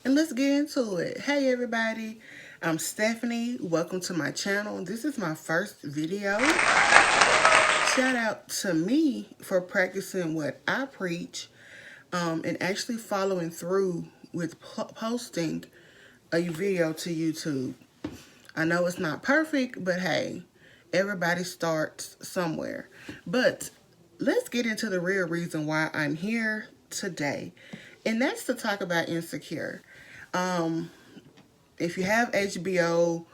and let's get into it. Hey everybody, I'm Stephanie. Welcome to my channel. This is my first video. Shout out to me for practicing what I preach and actually following through with posting a video to YouTube. I know it's not perfect, but hey, everybody starts somewhere. But let's get into the real reason why I'm here today, and that's to talk about Insecure. Um, if you have HBO,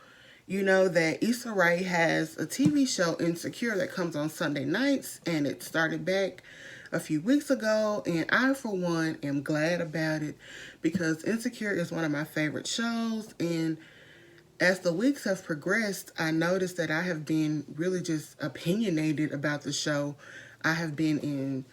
you know that Issa Rae has a TV show, Insecure, that comes on Sunday nights, and it started back a few weeks ago, and I, for one, am glad about it because Insecure is one of my favorite shows, and as the weeks have progressed, I noticed that I have been really just opinionated about the show. I have been in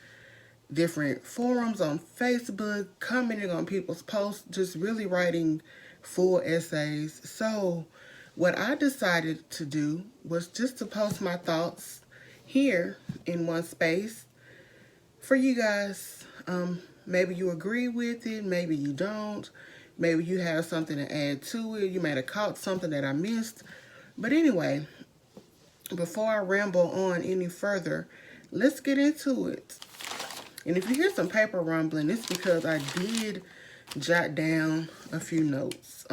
different forums on Facebook, commenting on people's posts, just really writing full essays. So, what I decided to do was just to post my thoughts here in one space for you guys. Maybe you agree with it, maybe you don't. Maybe you have something to add to it. You might have caught something that I missed. But anyway, before I ramble on any further, let's get into it. And if you hear some paper rumbling, it's because I did jot down a few notes.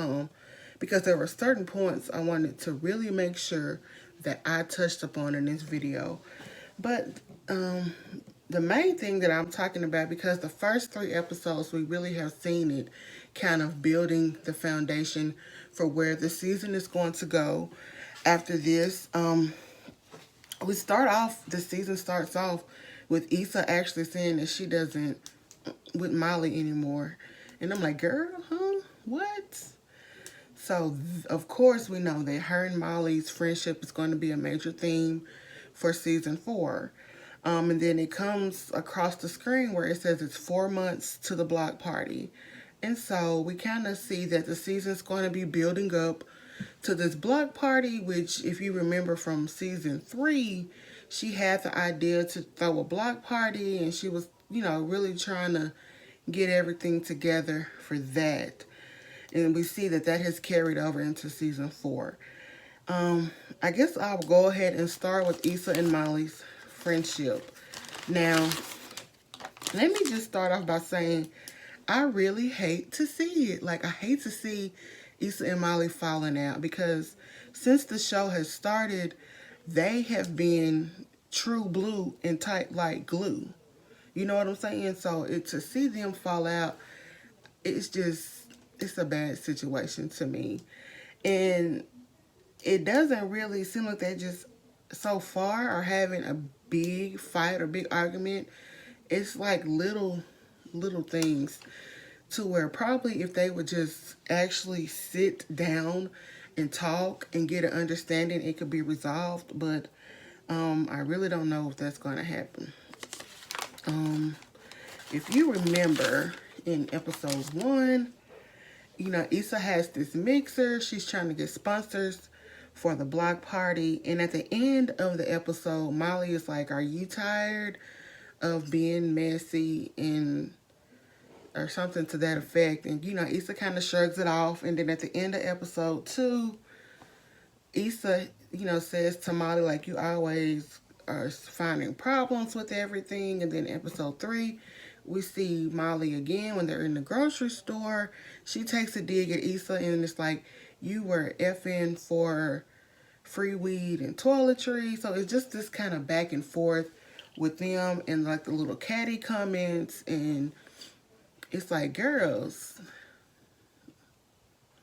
Because there were certain points I wanted to really make sure that I touched upon in this video. But the main thing that I'm talking about, because the first 3 episodes, we really have seen it kind of building the foundation for where the season is going to go after this. The season starts off with Issa actually saying that she doesn't with Molly anymore. And I'm like, girl, huh? What? So, of course, we know that her and Molly's friendship is going to be a major theme for season 4. And then it comes across the screen where it says it's 4 months to the block party. And so we kind of see that the season's going to be building up to this block party, which, if you remember from season 3, she had the idea to throw a block party, and she was, really trying to get everything together for that. And we see that that has carried over into season 4. I guess I'll go ahead and start with Issa and Molly's friendship. Now, let me just start off by saying I really hate to see it. Like, I hate to see Issa and Molly falling out because since the show has started, they have been true blue and tight like glue. You know what I'm saying? So to see them fall out, it's a bad situation to me. And it doesn't really seem like they just so far are having a big fight or big argument. It's like little things to where probably if they would just actually sit down and talk and get an understanding, it could be resolved. But I really don't know if that's going to happen. If you remember in episode 1, Issa has this mixer. She's trying to get sponsors for the block party. And at the end of the episode, Molly is like, are you tired of being messy and or something to that effect? And, Issa kind of shrugs it off. And then at the end of episode 2, Issa, says to Molly, like, you always are finding problems with everything. And then episode 3, we see Molly again when they're in the grocery store. She takes a dig at Issa and it's like, you were effing for free weed and toiletry. So it's just this kind of back and forth with them and like the little catty comments. And it's like, girls,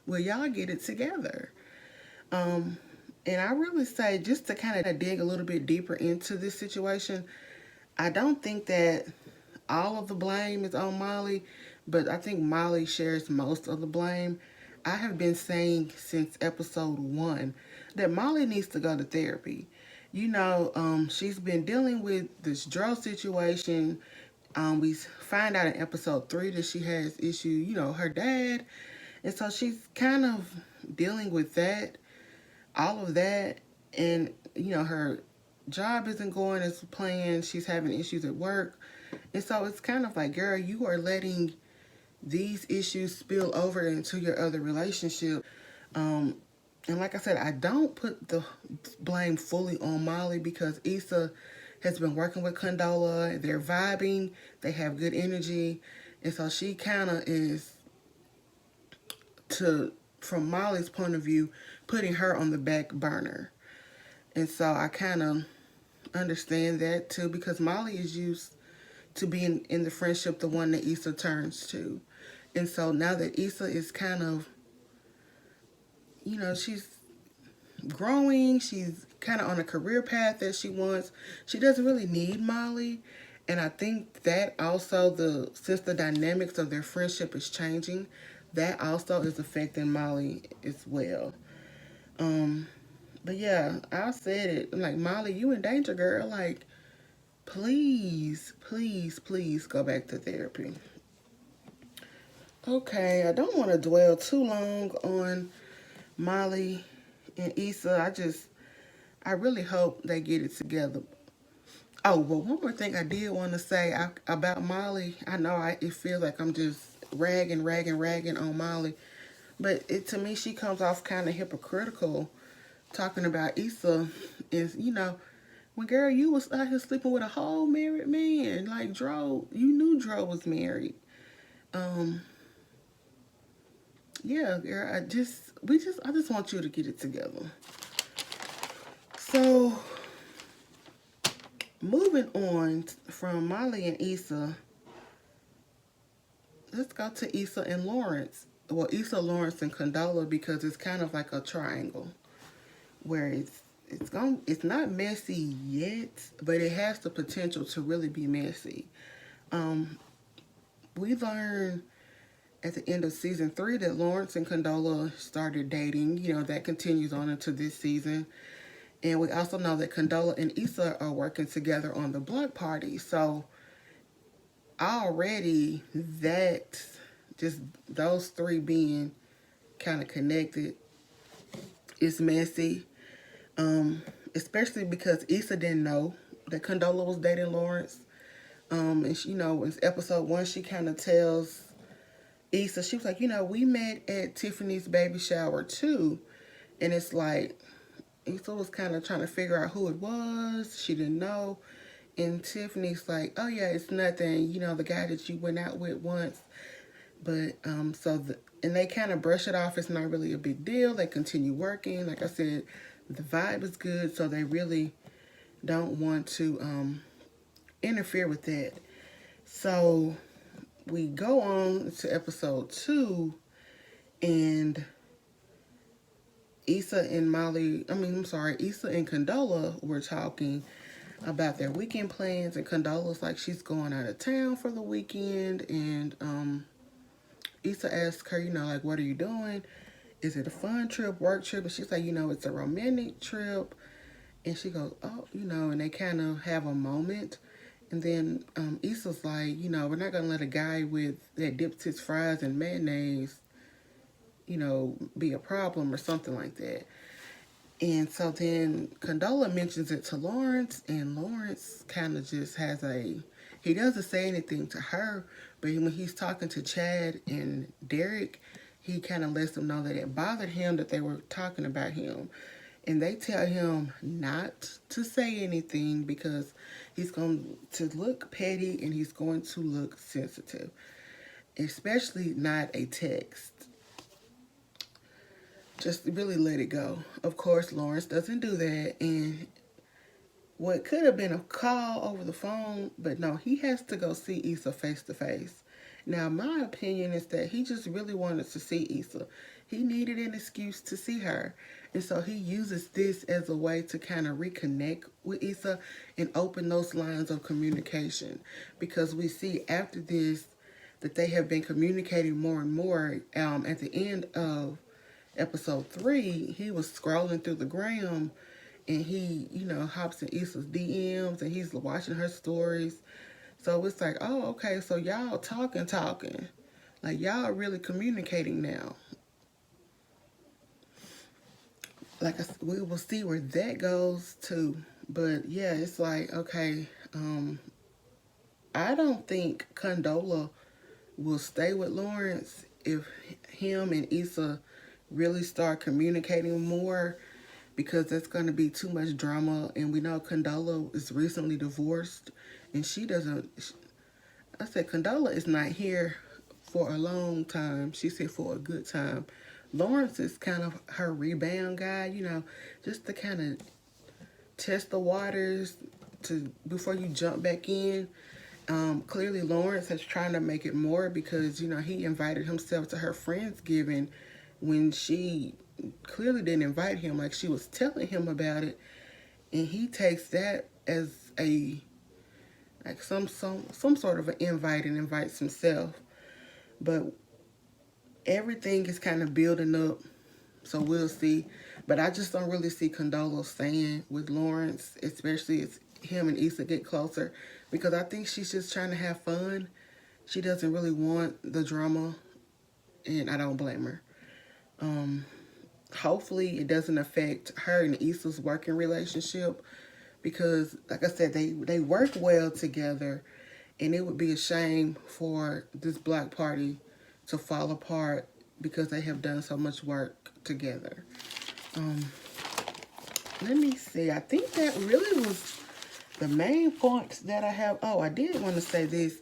will y'all get it together? And I really say, just to kind of dig a little bit deeper into this situation, I don't think that all of the blame is on Molly, but I think Molly shares most of the blame. I have been saying since episode 1 that Molly needs to go to therapy. She's been dealing with this drug situation. We find out in episode 3 that she has issues, her dad. And so she's kind of dealing with that, all of that. And, her job isn't going as planned. She's having issues at work. And so it's kind of like, girl, you are letting these issues spill over into your other relationship. And like I said, I don't put the blame fully on Molly because Issa has been working with Condola. They're vibing. They have good energy. And so she kind of is, from Molly's point of view, putting her on the back burner. And so I kind of understand that too because Molly is used to being in the friendship, the one that Issa turns to. And so now that Issa is kind of, she's growing, she's kind of on a career path that she wants, she doesn't really need Molly. And I think that also, since the dynamics of their friendship is changing, that also is affecting Molly as well. But yeah, I said it. I'm like, Molly, you in danger, girl. Like, please, please, please go back to therapy. Okay, I don't want to dwell too long on Molly and Issa. I really hope they get it together. Oh, well, one more thing I did want to say about Molly. I know it feels like I'm just ragging on Molly. But to me, she comes off kind of hypocritical talking about Issa is, when girl, you was out here sleeping with a whole married man. Like Dro, you knew Dro was married. Yeah, girl, I just want you to get it together. So, moving on from Molly and Issa, let's go to Issa and Lawrence. Well, Issa, Lawrence, and Condola because it's kind of like a triangle where it's not messy yet, but it has the potential to really be messy. We learned at the end of season 3 that Lawrence and Condola started dating. That continues on into this season. And we also know that Condola and Issa are working together on the block party. So already just those three being kind of connected is messy. Especially because Issa didn't know that Condola was dating Lawrence. And she, in episode 1, she kind of tells Issa, she was like, we met at Tiffany's baby shower too. And it's like, Issa was kind of trying to figure out who it was. She didn't know. And Tiffany's like, oh yeah, it's nothing. The guy that you went out with once. But, and they kind of brush it off. It's not really a big deal. They continue working. Like I said, the vibe is good. So they really don't want to interfere with that. So we go on to episode 2, and Issa and Condola were talking about their weekend plans, and Condola's like she's going out of town for the weekend, and Issa asks her, like, what are you doing? Is it a fun trip, work trip? And she's like, it's a romantic trip. And she goes, oh, and they kind of have a moment. And then Issa's like, we're not going to let a guy that dips his fries in mayonnaise, be a problem or something like that. And so then Condola mentions it to Lawrence, and Lawrence kind of just he doesn't say anything to her, but when he's talking to Chad and Derek, he kind of lets them know that it bothered him that they were talking about him. And they tell him not to say anything because he's going to look petty and he's going to look sensitive, especially not a text. Just really let it go. Of course, Lawrence doesn't do that. And what could have been a call over the phone, but no, he has to go see Issa face to face. Now, my opinion is that he just really wanted to see Issa. He needed an excuse to see her. And so he uses this as a way to kind of reconnect with Issa and open those lines of communication. Because we see after this that they have been communicating more and more. At the end of episode 3, he was scrolling through the gram and he, hops in Issa's DMs and he's watching her stories. So it's like, oh, okay, so y'all talking. Like, y'all are really communicating now. Like, we will see where that goes too. But yeah, it's like, okay, I don't think Condola will stay with Lawrence if him and Issa really start communicating more, because that's going to be too much drama. And we know Condola is recently divorced, and she doesn't. I said Condola is not here for a long time. She said for a good time. Lawrence is kind of her rebound guy, you know, just to kind of test the waters before you jump back in. Clearly Lawrence is trying to make it more, because, you know, he invited himself to her Friendsgiving when she clearly didn't invite him, like she was telling him about it, and he takes that as a like some sort of an invite, and invites himself. But everything is kind of building up, so we'll see. But I just don't really see Condola staying with Lawrence, especially as him and Issa get closer, because I think she's just trying to have fun. She doesn't really want the drama, and I don't blame her. Hopefully it doesn't affect her and Issa's working relationship, because like I said, they work well together, and it would be a shame for this block party to fall apart because they have done so much work together. Let me see. I think that really was the main points that I have. Oh, I did want to say this.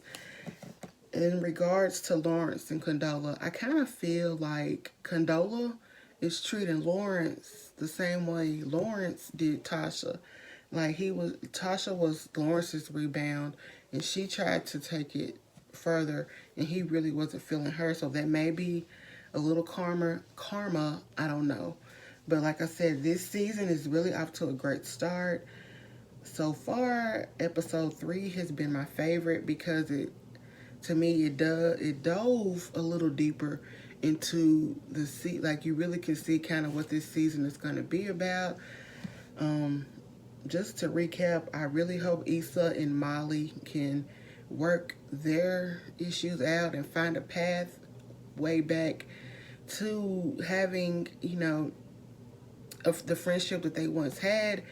In regards to Lawrence and Condola, I kind of feel like Condola is treating Lawrence the same way Lawrence did Tasha. Like Tasha was Lawrence's rebound, and she tried to take it further, and he really wasn't feeling her. So that may be a little karma, I don't know. But like I said, this season is really off to a great start. So far, episode 3 has been my favorite, because to me, it dove a little deeper into the like you really can see kind of what this season is going to be about. Just to recap, I really hope Issa and Molly can work their issues out and find a path way back to having, you know, of the friendship that they once had.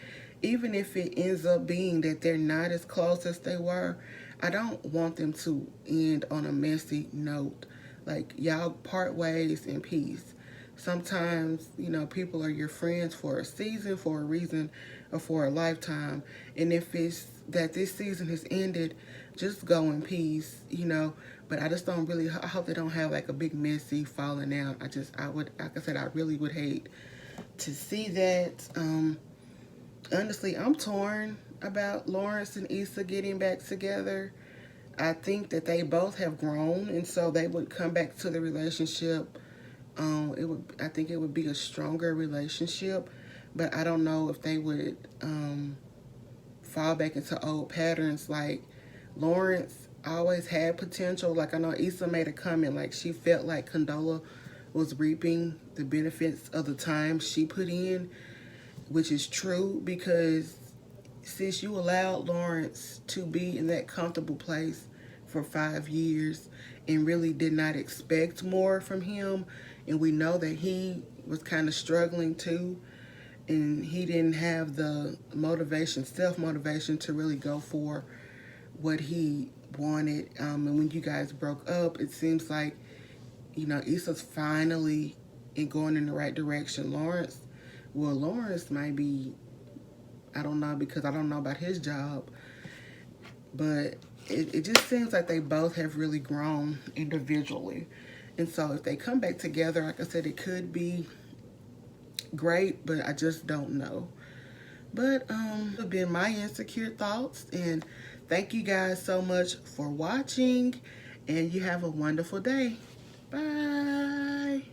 Even if it ends up being that they're not as close as they were, I don't want them to end on a messy note. Like, y'all part ways in peace. Sometimes, you know, people are your friends for a season, for a reason, or for a lifetime. And if it's that this season has ended, just go in peace, you know. But I just don't really, I hope they don't have like a big messy falling out. Like I said, I really would hate to see that. Honestly, I'm torn about Lawrence and Issa getting back together. I think that they both have grown, and so they would come back to the relationship. I think it would be a stronger relationship, but I don't know if they would fall back into old patterns. Like, Lawrence always had potential. Like, I know Issa made a comment, like she felt like Condola was reaping the benefits of the time she put in, which is true, because since you allowed Lawrence to be in that comfortable place for 5 years and really did not expect more from him, and we know that he was kind of struggling too, and he didn't have the motivation, self-motivation to really go for what he wanted. And when you guys broke up, it seems like, you know, Issa's finally going in the right direction. Lawrence might be, I don't know, because I don't know about his job, but it just seems like they both have really grown individually. And so if they come back together, like I said, it could be great, but I just don't know. But have been my insecure thoughts, and thank you guys so much for watching, and you have a wonderful day. Bye.